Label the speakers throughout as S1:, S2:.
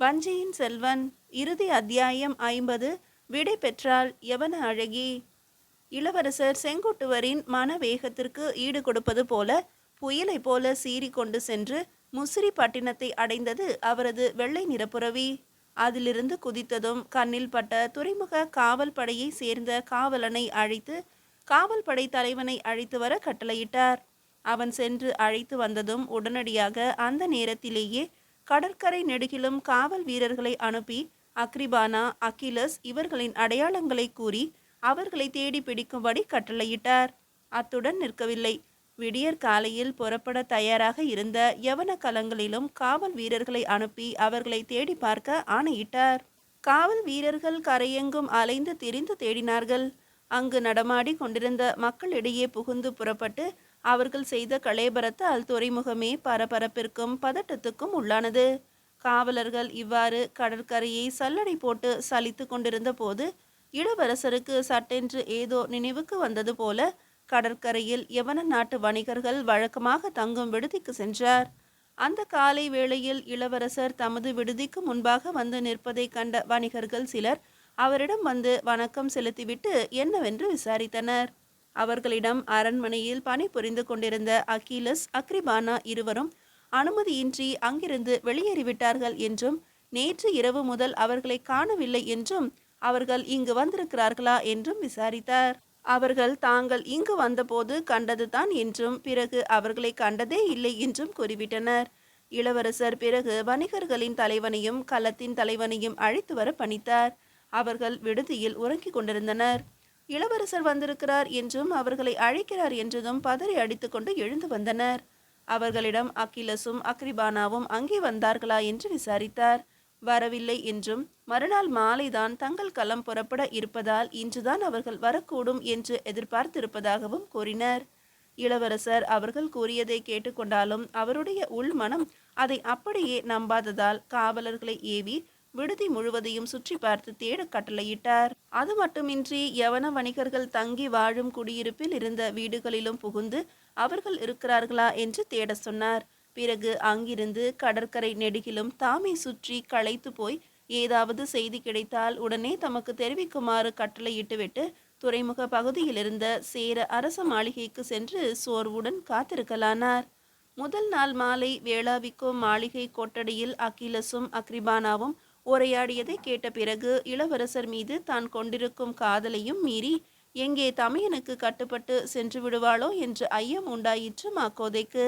S1: வஞ்சியின் செல்வன். இறுதி அத்தியாயம் 50. விடை பெற்றால் யவன அழகி. இளவரசர் செங்குட்டுவரின் மனவேகத்திற்கு ஈடு கொடுப்பது போல புயலை போல சீறி கொண்டு சென்று முசிறி பட்டினத்தை அடைந்தது அவரது வெள்ளை நிறப்புறவி. அதிலிருந்து குதித்ததும் கண்ணில் பட்ட துறைமுக காவல் படையை சேர்ந்த காவலனை அழைத்து காவல் படை தலைவனை அழைத்து வர கட்டளையிட்டார். அவன் சென்று அழைத்து வந்ததும் உடனடியாக அந்த நேரத்திலேயே கடற்கரை நெடுகிலும் காவல் வீரர்களை அனுப்பி அக்ரிபானா, அகிலஸ் இவர்களின் அடையாளங்களை கூறி அவர்களை தேடி பிடிக்கும்படி கட்டளையிட்டார். அத்துடன் நிற்கவில்லை. விடியற் காலையில் புறப்பட தயாராக இருந்த யவன கலங்களிலும் காவல் வீரர்களை அனுப்பி அவர்களை தேடி பார்க்க ஆணையிட்டார். காவல் வீரர்கள் கரையெங்கும் அலைந்து திரிந்து தேடினார்கள். அங்கு நடமாடி கொண்டிருந்த மக்களிடையே புகுந்து புறப்பட்டு அவர்கள் செய்த கலேபரத்தால் துறைமுகமே பரபரப்பிற்கும் பதட்டத்துக்கும் உள்ளானது. காவலர்கள் இவ்வாறு கடற்கரையை சல்லடை போட்டு சலித்து கொண்டிருந்த போது இளவரசருக்கு சட்டென்று ஏதோ நினைவுக்கு வந்தது போல கடற்கரையில் யவன நாட்டு வணிகர்கள் வழக்கமாக தங்கும் விடுதிக்கு சென்றார். அந்த காலை வேளையில் இளவரசர் தமது விடுதிக்கு முன்பாக வந்து நிற்பதை கண்ட வணிகர்கள் சிலர் அவரிடம் வந்து வணக்கம் செலுத்திவிட்டு என்னவென்று விசாரித்தனர். அவர்களிடம் அரண்மனையில் பணிபுரிந்து கொண்டிருந்த அகிலஸ், அக்ரிபானா இருவரும் அனுமதியின்றி அங்கிருந்து வெளியேறிவிட்டார்கள் என்றும் நேற்று இரவு முதல் அவர்களை காணவில்லை என்றும் அவர்கள் இங்கு வந்திருக்கிறார்களா என்றும் விசாரித்தார். அவர்கள் தாங்கள் இங்கு வந்தபோது கண்டதுதான் என்றும் பிறகு அவர்களை கண்டதே இல்லை என்றும் கூறிவிட்டனர். இளவரசர் பிறகு வணிகர்களின் தலைவனையும் களத்தின் தலைவனையும் அழைத்து வர பணித்தார். அவர்கள் விடுதியில் உறங்கிக் கொண்டிருந்தனர். இளவரசர் வந்திருக்கிறார் என்றும் அவர்களை அழைக்கிறார் என்றதும் பதறி அடித்துக்கொண்டு எழுந்து வந்தனர். அவர்களிடம் அகிலஸும் அக்ரிபானாவும் அங்கே வந்தார்களா என்று விசாரித்தார். வரவில்லை என்றும் மறுநாள் மாலைதான் தங்கள் களம் புறப்பட இருப்பதால் இன்றுதான் அவர்கள் வரக்கூடும் என்று எதிர்பார்த்திருப்பதாகவும் கூறினர். இளவரசர் அவர்கள் கூறியதை கேட்டுக்கொண்டாலும் அவருடைய உள்மனம் அதை அப்படியே நம்பாததால் காவலர்களை ஏவி விடுதி முழுவதையும் சுற்றி பார்த்து தேட கட்டளையிட்டார். அது மட்டுமின்றி யவன வணிகர்கள் தங்கி வாழும் குடியிருப்பில் இருந்த வீடுகளிலும் புகுந்து அவர்கள் இருக்கிறார்களா என்று தேட சொன்னார். பிறகு அங்கிருந்து கடற்கரை நெடுகிலும் தாமே சுற்றி களைத்து போய் ஏதாவது செய்தி கிடைத்தால் உடனே தமக்கு தெரிவிக்குமாறு கட்டளையிட்டுவிட்டு துறைமுக பகுதியிலிருந்த சேர அரச மாளிகைக்கு சென்று சோர்வுடன் காத்திருக்கலானார். முதல் நாள் மாலை வேளாவிக்கும் மாளிகை கொட்டடியில் அகிலஸும் அக்ரிபானாவும் உரையாடியதை கேட்ட பிறகு இளவரசர் மீது தான் கொண்டிருக்கும் காதலையும் மீறி எங்கே தமையனுக்கு கட்டுப்பட்டு சென்று விடுவாளோ என்று ஐயம் உண்டாயிற்று மாக்கோதைக்கு.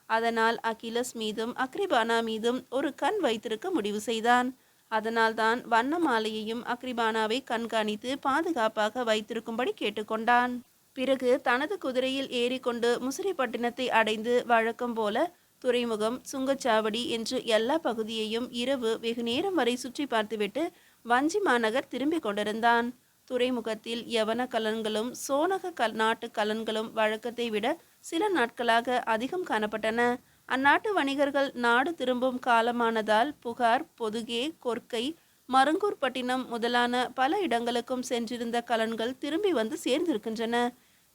S1: அதனால் அகிலஸ் மீதும் அக்ரிபானா மீதும் ஒரு கண் வைத்திருக்க முடிவு செய்தான். அதனால்தான் வண்ண மாலையையும் அக்ரிபானாவை கண்காணித்து பாதுகாப்பாக வைத்திருக்கும்படி கேட்டுக்கொண்டான். பிறகு தனது குதிரையில் ஏறிக்கொண்டு முசிறிப்பட்டினத்தை அடைந்து வழக்கம் போல துறைமுகம், சுங்கச்சாவடி என்று எல்லா பகுதியையும் இரவு வெகு நேரம் வரை சுற்றி பார்த்துவிட்டு வஞ்சி மாநகர் திரும்பி கொண்டிருந்தான். துறைமுகத்தில் யவன கலன்களும் சோனக நாட்டு கலன்களும் வழக்கத்தை விட சில நாட்களாக அதிகம் காணப்பட்டன. அந்நாட்டு வணிகர்கள் நாடு திரும்பும் காலமானதால் புகார், பொதுகே, கொர்க்கை, மருங்கூர்பட்டினம் முதலான பல இடங்களுக்கும் சென்றிருந்த கலன்கள் திரும்பி வந்து சேர்ந்திருக்கின்றன.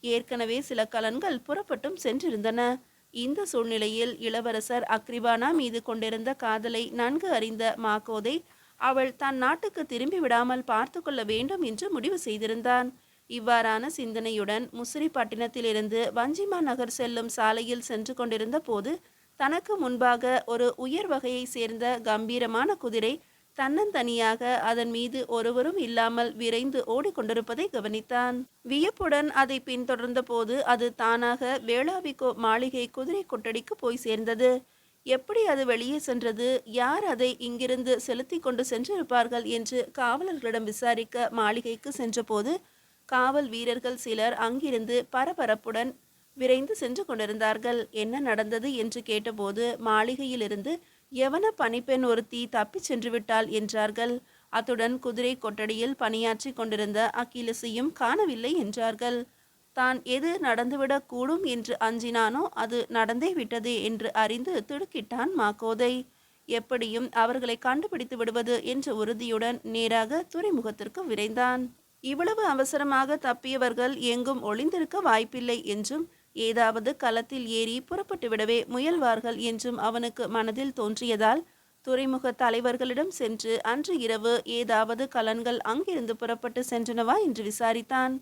S1: ஏற்கனவே சில கலன்கள் புறப்பட்டும் சென்றிருந்தன. இந்த சூழ்நிலையில் இளவரசர் அக்ரிபானா மீது கொண்டிருந்த காதலை நன்கு அறிந்த மாக்கோதை அவள் தன் நாட்டுக்கு திரும்பி விடாமல் பார்த்து கொள்ள வேண்டும் என்று முடிவு செய்திருந்தான். இவ்வாறான சிந்தனையுடன் முசிறி பட்டினத்திலிருந்து வஞ்சிமா நகர் செல்லும் சாலையில் சென்று கொண்டிருந்த போது தனக்கு முன்பாக ஒரு உயர் வகையை சேர்ந்த கம்பீரமான குதிரை தன்னந்தனியாக அதன் மீது ஒருவரும் இல்லாமல் விரைந்து ஓடிக்கொண்டிருப்பதை கவனித்தான். வியப்புடன் அதை பின்தொடர்ந்த போது அது தானாக வேளாவிக்கோ மாளிகை குதிரை கொட்டடிக்கு போய் சேர்ந்தது. எப்படி அது வெளியே சென்றது, யார் அதை இங்கிருந்து செலுத்தி கொண்டு சென்றிருப்பார்கள் என்று காவலர்களிடம் விசாரிக்க மாளிகைக்கு சென்றபோது காவல் வீரர்கள் சிலர் அங்கிருந்து பரபரப்புடன் விரைந்து சென்று கொண்டிருந்தார்கள். என்ன நடந்தது என்று கேட்டபோது மாளிகையிலிருந்து யவன பணிப்பெண் ஒருத்தி தப்பி சென்று விட்டாள் என்றார்கள். அத்துடன் குதிரை கொட்டடியில் பணியாற்றி கொண்டிருந்த அகிலஸையும் காணவில்லை என்றார்கள். தான் எது நடந்துவிடக் கூடும் என்று அஞ்சினானோ அது நடந்தே விட்டதே என்று அறிந்து திடுக்கிட்டான் மாக்கோதை. எப்படியும் அவர்களை கண்டுபிடித்து விடுவது என்ற உறுதியுடன் நேராக துறைமுகத்திற்கு விரைந்தான். இவ்வளவு அவசரமாக தப்பியவர்கள் எங்கும் ஒளிந்திருக்க வாய்ப்பில்லை என்றும் ஏதாவது களத்தில் ஏறி புறப்பட்டு விடவே முயல்வார்கள் என்றும் அவனுக்கு மனதில் தோன்றியதால் துறைமுக தலைவர்களிடம் சென்று அன்று இரவு ஏதாவது கலன்கள் அங்கிருந்து புறப்பட்டு சென்றனவா என்று விசாரித்தான்.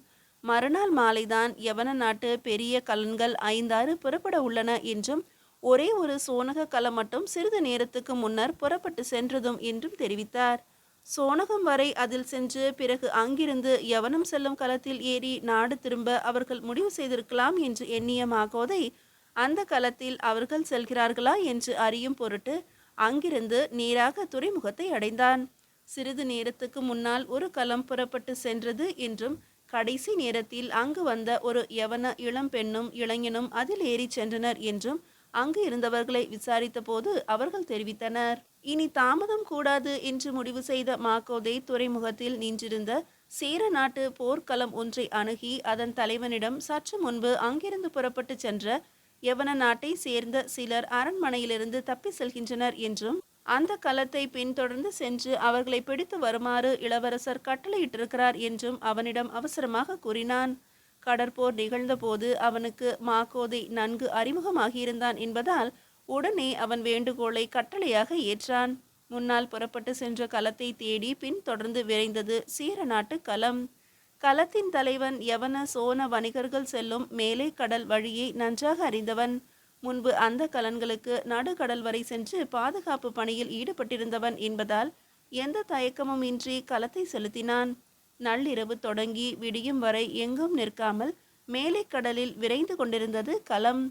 S1: மறுநாள் மாலைதான் யவன நாட்டு பெரிய கலன்கள் 5-6 புறப்பட உள்ளன என்றும் ஒரே ஒரு சோனக கலம் மட்டும் சிறிது நேரத்துக்கு முன்னர் புறப்பட்டு சென்றதும் என்றும் தெரிவித்தார். சோனகம் வரை அதில் சென்று பிறகு அங்கிருந்து யவனம் செல்லும் களத்தில் ஏறி நாடு திரும்ப அவர்கள் முடிவு செய்திருக்கலாம் என்று எண்ணிய மாகோதை அந்த களத்தில் அவர்கள் செல்கிறார்களா என்று அறியும் பொருட்டு அங்கிருந்து நேராக துறைமுகத்தை அடைந்தான். சிறிது நேரத்துக்கு முன்னால் ஒரு களம் புறப்பட்டு சென்றது என்றும் கடைசி நேரத்தில் அங்கு வந்த ஒரு யவன இளம் பெண்ணும் இளைஞனும் அதில் ஏறி சென்றனர் என்றும் அங்கு இருந்தவர்களை விசாரித்த போது அவர்கள் தெரிவித்தனர். இனி தாமதம் கூடாது என்று முடிவு செய்த மாகோதை துறைமுகத்தில் நின்றிருந்த சேர நாட்டு போர்க்களம் ஒன்றை அணுகி அதன் தலைவனிடம் சற்று முன்பு அங்கிருந்து புறப்பட்டு சென்ற யவன நாட்டை சேர்ந்த சிலர் அரண்மனையிலிருந்து தப்பி செல்கின்றனர் என்றும் அந்த களத்தை பின்தொடர்ந்து சென்று அவர்களை பிடித்து வருமாறு இளவரசர் கட்டளையிட்டிருக்கிறார் என்றும் அவனிடம் அவசரமாக கூறினான். கடற்போர் நிகழ்ந்தபோது அவனுக்கு மாகோதை நன்கு அறிமுகமாகியிருந்தான் என்பதால் உடனே அவன் வேண்டுகோளை கட்டளையாக ஏற்றான். முன்னால் புறப்பட்டு சென்ற களத்தை தேடி பின் தொடர்ந்து விரைந்தது சீர நாட்டு களம். களத்தின் தலைவன் யவன சோன வணிகர்கள் செல்லும் மேலே கடல் வழியை நன்றாக அறிந்தவன். முன்பு அந்த கலன்களுக்கு நடுக்கடல் வரை சென்று பாதுகாப்பு பணியில் ஈடுபட்டிருந்தவன் என்பதால் எந்த தயக்கமும் இன்றி களத்தை செலுத்தினான். நள்ளிரவு தொடங்கி விடியும் வரை எங்கும் நிற்காமல் மேலே கடலில் விரைந்து கொண்டிருந்தது களம்.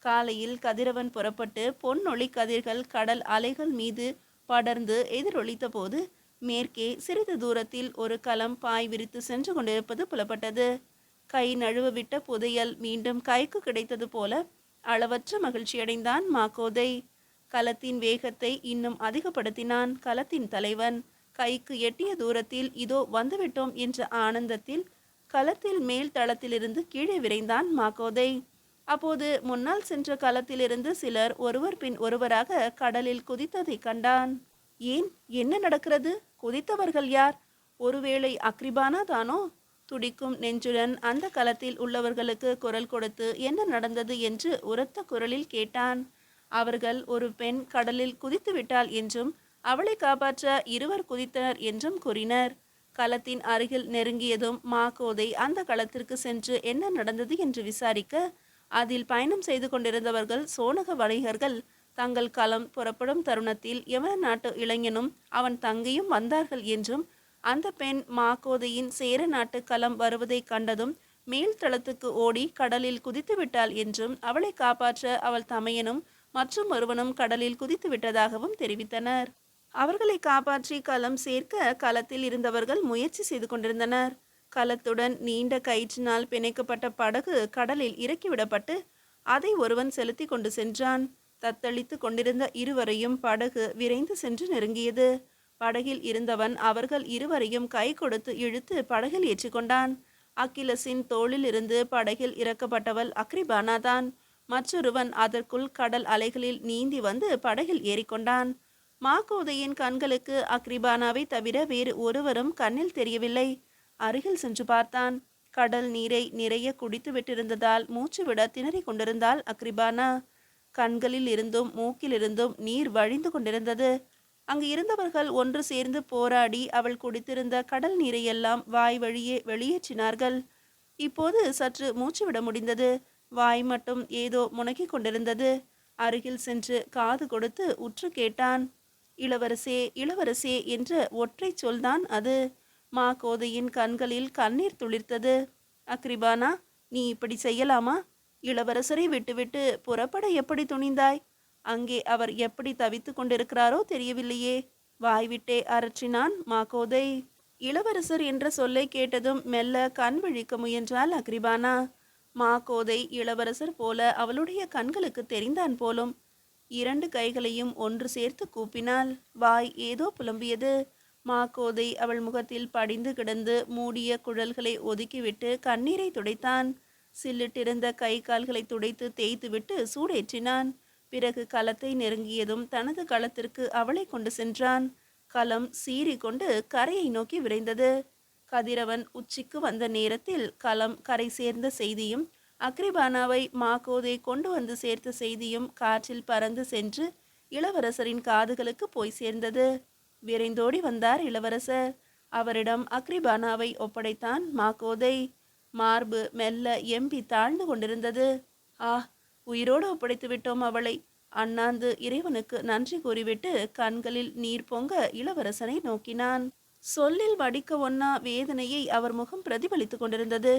S1: காலையில் கதிரவன் புறப்பட்டு பொன்னொளி கதிர்கள் கடல் அலைகள் மீது படர்ந்து எதிரொலித்த போது மேற்கே சிறிது தூரத்தில் ஒரு களம் பாய் விரித்து சென்று கொண்டிருப்பது புலப்பட்டது. கை நழுவ விட்ட புதையல் மீண்டும் கைக்கு கிடைத்தது போல அளவற்ற மகிழ்ச்சியடைந்தான் மாகோதை. களத்தின் வேகத்தை இன்னும் அதிகப்படுத்தினான் களத்தின் தலைவன். கைக்கு எட்டிய தூரத்தில் இதோ வந்துவிட்டோம் என்ற ஆனந்தத்தில் களத்தில் மேல் தளத்திலிருந்து கீழே விரைந்தான் மாகோதை. அப்போது முன்னால் சென்ற களத்திலிருந்து சிலர் ஒருவர் பின் ஒருவராக கடலில் குதித்ததை கண்டான். ஏன், என்ன நடக்கிறது? குதித்தவர்கள் யார்? ஒருவேளை அக்ரிபானா தானோ? துடிக்கும் நெஞ்சுடன் அந்த களத்தில் உள்ளவர்களுக்கு குரல் கொடுத்து என்ன நடந்தது என்று உரத்த குரலில் கேட்டான். அவர்கள் ஒரு பெண் கடலில் குதித்து விட்டாள் என்றும் அவளை காப்பாற்ற இருவர் குதித்தனர் என்றும் கூறினர். களத்தின் அருகில் நெருங்கியதும் மாகோதை அந்த களத்திற்கு சென்று என்ன நடந்தது என்று விசாரிக்க அதில் பயணம் செய்து கொண்டிருந்தவர்கள் சோனக வணிகர்கள் தங்கள் களம் புறப்படும் தருணத்தில் யவன நாட்டு இளைஞனும் அவன் தங்கையும் வந்தார்கள் என்றும் அந்த பெண் மாகோதையின் சேர நாட்டு களம் வருவதை கண்டதும் மேல் தளத்துக்கு ஓடி கடலில் குதித்து விட்டாள் என்றும் அவளை காப்பாற்ற அவள் தமையனும் மற்றும் ஒருவனும் கடலில் குதித்து விட்டதாகவும் தெரிவித்தனர். அவர்களை காப்பாற்றி களம் சேர்க்க களத்தில் இருந்தவர்கள் முயற்சி செய்து கொண்டிருந்தனர். களத்துடன் நீண்ட கயிற்றினால் பிணைக்கப்பட்ட படகு கடலில் இறக்கிவிடப்பட்டு அதை ஒருவன் செலுத்தி கொண்டு சென்றான். தத்தளித்து கொண்டிருந்த இருவரையும் படகு விரைந்து சென்று நெருங்கியது. படகில் இருந்தவன் அவர்கள் இருவரையும் கை கொடுத்து இழுத்து படகில் ஏற்றிக்கொண்டான். அக்கிலஸின் தோளில் இருந்து படகில் இறக்கப்பட்டவள் அக்ரிபானாதான். மற்றொருவன் அதற்குள் கடல் அலைகளில் நீந்தி வந்து படகில் ஏறிக்கொண்டான். மாகோதையின் கண்களுக்கு அக்ரிபானாவை தவிர வேறு ஒருவரும் கண்ணில் தெரியவில்லை. அருகில் சென்று பார்த்தான். கடல் நீரை நிறைய குடித்து விட்டிருந்ததால் மூச்சு விட திணறிக் கொண்டிருந்தாள் அக்ரிபானா. கண்களில் இருந்தும் மூக்கிலிருந்தும் நீர் வழிந்து கொண்டிருந்தது. அங்கு இருந்தவர்கள் ஒன்று சேர்ந்து போராடி அவள் குடித்திருந்த கடல் நீரையெல்லாம் வாய் வழியே வெளியேற்றினார்கள். இப்போது சற்று மூச்சு விட முடிந்தது. வாய் மட்டும் ஏதோ முனகிக் கொண்டிருந்தது. அருகில் சென்று காது கொடுத்து உற்று கேட்டான். இளவரசே, இளவரசே என்ற ஒற்றை சொல்தான் அது. மாகோதையின் கண்களில் கண்ணீர் துளிர்த்தது. அக்ரிபானா, நீ இப்படி செய்யலாமா? இளவரசரை விட்டுவிட்டு புறப்பட எப்படி துணிந்தாய்? அங்கே அவர் எப்படி தவித்து கொண்டிருக்கிறாரோ தெரியவில்லையே. வாய்விட்டே அரற்றினான் மாகோதை. இளவரசர் என்ற சொல்லை கேட்டதும் மெல்ல கண் விழிக்க முயன்றாள் அக்ரிபானா. மாகோதை இளவரசர் போல அவளுடைய கண்களுக்கு தெரிந்தான் போலும். 2 கைகளையும் ஒன்று சேர்த்து கூப்பினாள். வாய் ஏதோ புலம்பியது. மாகோதை அவள் முகத்தில் படிந்து கிடந்து மூடிய குழல்களை ஒதுக்கிவிட்டு கண்ணீரை துடைத்தான். சில்லிட்டிருந்த கை கால்களை துடைத்து தேய்த்துவிட்டு சூடேற்றினான். பிறகு களத்தை நெருங்கியதும் தனது களத்திற்கு அவளை கொண்டு சென்றான். களம் சீறி கொண்டு கரையை நோக்கி விரைந்தது. கதிரவன் உச்சிக்கு வந்த நேரத்தில் களம் கரை சேர்ந்த செய்தியும் அக்ரிபானாவை மாகோதை கொண்டு வந்து சேர்த்த செய்தியும் காற்றில் பறந்து சென்று இளவரசரின் காதுகளுக்கு போய் சேர்ந்தது. விரைந்தோடி வந்தார் இளவரசர். அவரிடம் அக்ரிபானாவை ஒப்படைத்தான் மாக்கோதை. மார்பு மெல்ல எம்பி தாழ்ந்து கொண்டிருந்தது. ஆ, உயிரோடு ஒப்படைத்து விட்டோம் அவளை. அண்ணாந்து இறைவனுக்கு நன்றி கூறிவிட்டு கண்களில் நீர் பொங்க இளவரசனை நோக்கினான். சொல்லில் வடிக்க ஒண்ணா வேதனையை அவர் முகம் பிரதிபலித்து கொண்டிருந்தது.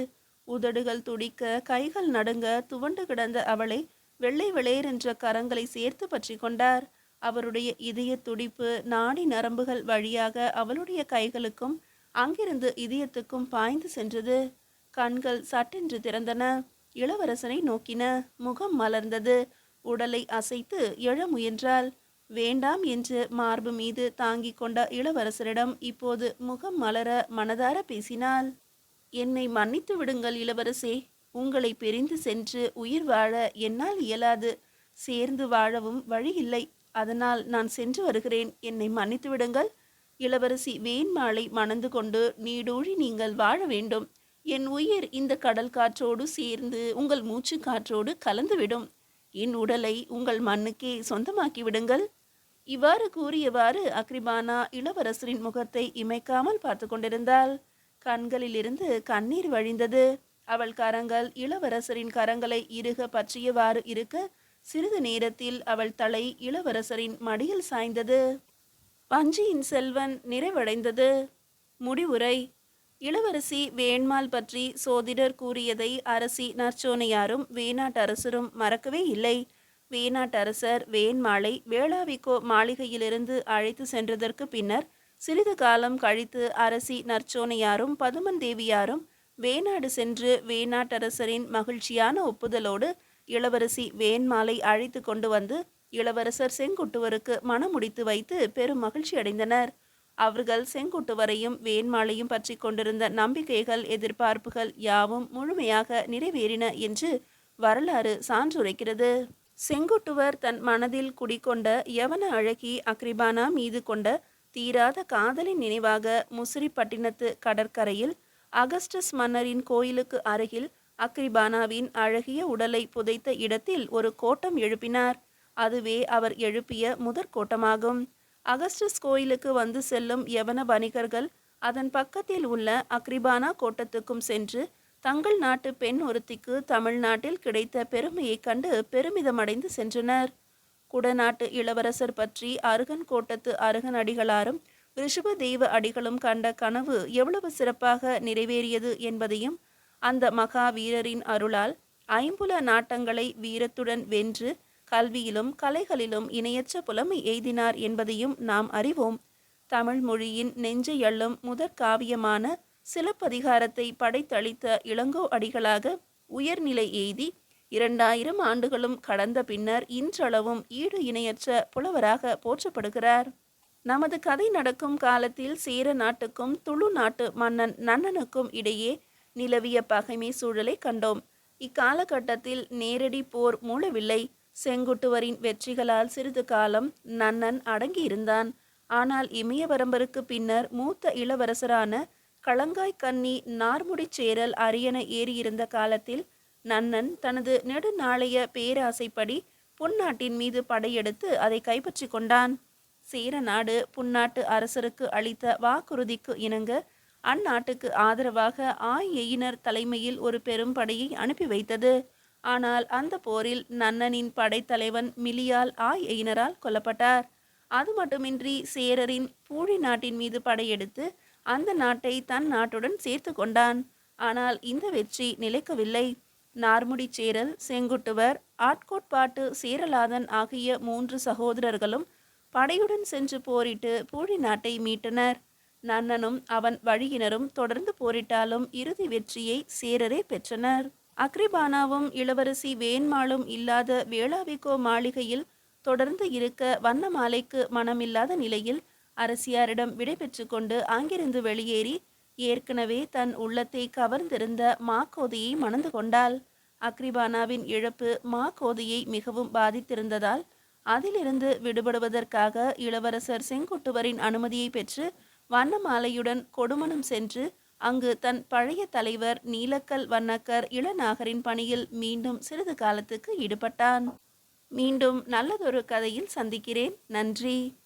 S1: உதடுகள் துடிக்க, கைகள் நடுங்க, துவண்டு கிடந்த அவளை வெள்ளை வெளேரென்ற கரங்களை சேர்த்து பற்றி கொண்டார். அவருடைய இதய துடிப்பு நாடி நரம்புகள் வழியாக அவளுடைய கைகளுக்கும் அங்கிருந்து இதயத்துக்கும் பாய்ந்து சென்றது. கண்கள் சட்டென்று திறந்தன. இளவரசனை நோக்கின. முகம் மலர்ந்தது. உடலை அசைத்து எழ முயன்றாள். வேண்டாம் என்று மார்பு மீது தாங்கிக் கொண்ட இளவரசரிடம் இப்போது முகம் மலர மனதார பேசினாள். என்னை மன்னித்து விடுங்கள் இளவரசே. உங்களை பிரிந்து சென்று உயிர் வாழ என்னால் இயலாது. சேர்ந்து வாழவும் வழி இல்லை. அதனால் நான் சென்று வருகிறேன். என்னை மன்னித்து விடுங்கள். இளவரசி வேண்மாளை மணந்து கொண்டு நீடூழி நீங்கள் வாழ வேண்டும். என் உயிர் இந்த கடல் காற்றோடு சேர்ந்து உங்கள் மூச்சு காற்றோடு கலந்துவிடும். என் உடலை உங்கள் மண்ணுக்கே சொந்தமாக்கி விடுங்கள். இவ்வாறு கூறியவாறு அக்ரிபானா இளவரசரின் முகத்தை இமைக்காமல் பார்த்து கொண்டிருந்தாள். கண்களிலிருந்து கண்ணீர் வழிந்தது. அவள் கரங்கள் இளவரசரின் கரங்களை இறுக பற்றியவாறு இருக்க, சிறிது நேரத்தில் அவள் தலை இளவரசரின் மடியில் சாய்ந்தது. வஞ்சியின் செல்வன் நிறைவடைந்தது. முடிவுரை. இளவரசி வேண்மாள் பற்றி சோதிடர் கூறியதை அரசி நற்சோனையாரும் வேணாட்டரசரும் மறக்கவே இல்லை. வேணாட்டரசர் வேண்மாளை வேளாவிக்கோ மாளிகையிலிருந்து அழைத்து சென்றதற்கு பின்னர் சிறிது காலம் கழித்து அரசி நற்சோனையாரும் பதுமன் தேவியாரும் வேணாடு சென்று வேணாட்டரசரின் மகிழ்ச்சியான ஒப்புதலோடு இளவரசி வேண்மாளை அழைத்து கொண்டு வந்து இளவரசர் செங்குட்டுவருக்கு மணமுடித்து வைத்து பெரும் மகிழ்ச்சி அடைந்தனர். அவர்கள் செங்குட்டுவரையும் வேண்மாளையும் பற்றி கொண்டிருந்த நம்பிக்கைகள், எதிர்பார்ப்புகள் யாவும் முழுமையாக நிறைவேறின என்று வரலாறு சான்றுரைக்கிறது. செங்குட்டுவர் தன் மனதில் குடிக்கொண்ட யவன அழகி அக்ரிபானா மீது கொண்ட தீராத காதலின் நினைவாக முசிறிப்பட்டினத்து கடற்கரையில் அகஸ்டஸ் மன்னரின் கோயிலுக்கு அருகில் அக்ரிபானாவின் அழகிய உடலை புதைத்த இடத்தில் ஒரு கோட்டம் எழுப்பினார். அதுவே அவர் எழுப்பிய முதற் கோட்டமாகும். அகஸ்டஸ் கோயிலுக்கு வந்து செல்லும் யவன வணிகர்கள் அதன் பக்கத்தில் உள்ள அக்ரிபானா கோட்டத்துக்கும் சென்று தங்கள் நாட்டு பெண் ஒருத்திக்கு தமிழ்நாட்டில் கிடைத்த பெருமையை கண்டு பெருமிதமடைந்து சென்றனர். குடநாட்டு இளவரசர் பற்றி அருகன் கோட்டத்து அருகன் அடிகளாரும் ரிஷப தெய்வ அடிகளும் கண்ட கனவு எவ்வளவு சிறப்பாக நிறைவேறியது என்பதையும், அந்த மகா வீரரின் அருளால் ஐம்புல நாட்டங்களை வீரத்துடன் வென்று கல்வியிலும் கலைகளிலும் இணையற்ற புலமை எய்தினார் என்பதையும் நாம் அறிவோம். தமிழ் மொழியின் நெஞ்சை அள்ளும் முதற் காவியமான சிலப்பதிகாரத்தை படைத்தளித்த இளங்கோ அடிகளாக உயர்நிலை எய்தி 2000 ஆண்டுகளும் கடந்த பின்னர் இன்றளவும் ஈடு இணையற்ற புலவராக போற்றப்படுகிறார். நமது கதை நடக்கும் காலத்தில் சேர நாட்டுக்கும் துளு நாட்டு மன்னன் நன்னனுக்கும் இடையே நிலவிய பகைமை சூழலை கண்டோம். இக்காலகட்டத்தில் நேரடி போர் மூளவில்லை. செங்குட்டுவரின் வெற்றிகளால் சிறிது காலம் நன்னன் அடங்கியிருந்தான். ஆனால் இமயவரம்பருக்கு பின்னர் மூத்த இளவரசரான களங்காய் கன்னி நார்முடிச்சேரல் அரியணை ஏறியிருந்த காலத்தில் நன்னன் தனது நெடுநாளைய பேராசைப்படி புன்னாட்டின் மீது படையெடுத்து அதை கைப்பற்றி கொண்டான். சேர நாடு புன்னாட்டு அரசருக்கு அளித்த வாக்குறுதிக்கு இணங்க அந்நாட்டுக்கு ஆதரவாக ஆயெயினர் தலைமையில் ஒரு பெரும் படையை அனுப்பி வைத்தது. ஆனால் அந்த போரில் நன்னனின் படைத்தலைவன் மிலியால் ஆயெயினரால் கொல்லப்பட்டார். அது மட்டுமின்றி சேரரின் பூழி நாட்டின் மீது படையெடுத்து அந்த நாட்டை தன் நாட்டுடன் சேர்த்து கொண்டான். ஆனால் இந்த வெற்றி நிலைக்கவில்லை. நார்முடிச்சேரல், செங்குட்டுவர், ஆட்கோட்பாட்டு சேரலாதன் ஆகிய 3 சகோதரர்களும் படையுடன் சென்று போரிட்டு பூழி நாட்டை மீட்டனர். நன்னனும் அவன் வழியினரும் தொடர்ந்து போரிட்டாலும் இறுதி வெற்றியை சேரரே பெற்றனர். அக்ரிபானாவும் இளவரசி வேண்மாளும் இல்லாத வேளாவிக்கோ மாளிகையில் தொடர்ந்து இருக்க வண்ணமாலைக்கு மனமில்லாத நிலையில் அரசியாரிடம் விடைபெற்று கொண்டு அங்கிருந்து வெளியேறி ஏற்கனவே தன் உள்ளத்தை கவர்ந்திருந்த மாக்கோதையை மணந்து கொண்டாள். அக்ரிபானாவின் இழப்பு மாக்கோதையை மிகவும் பாதித்திருந்ததால் அதிலிருந்து விடுபடுவதற்காக இளவரசர் செங்குட்டுவரின் அனுமதியை பெற்று வண்ணமாலையுடன் கொடுமணம் சென்று அங்கு தன் பழைய தலைவர் நீலக்கல் வண்ணக்கர் இளநாகரின் பணியில் மீண்டும் சிறிது காலத்துக்கு ஈடுபட்டான். மீண்டும் நல்லதொரு கதையில் சந்திக்கிறேன். நன்றி.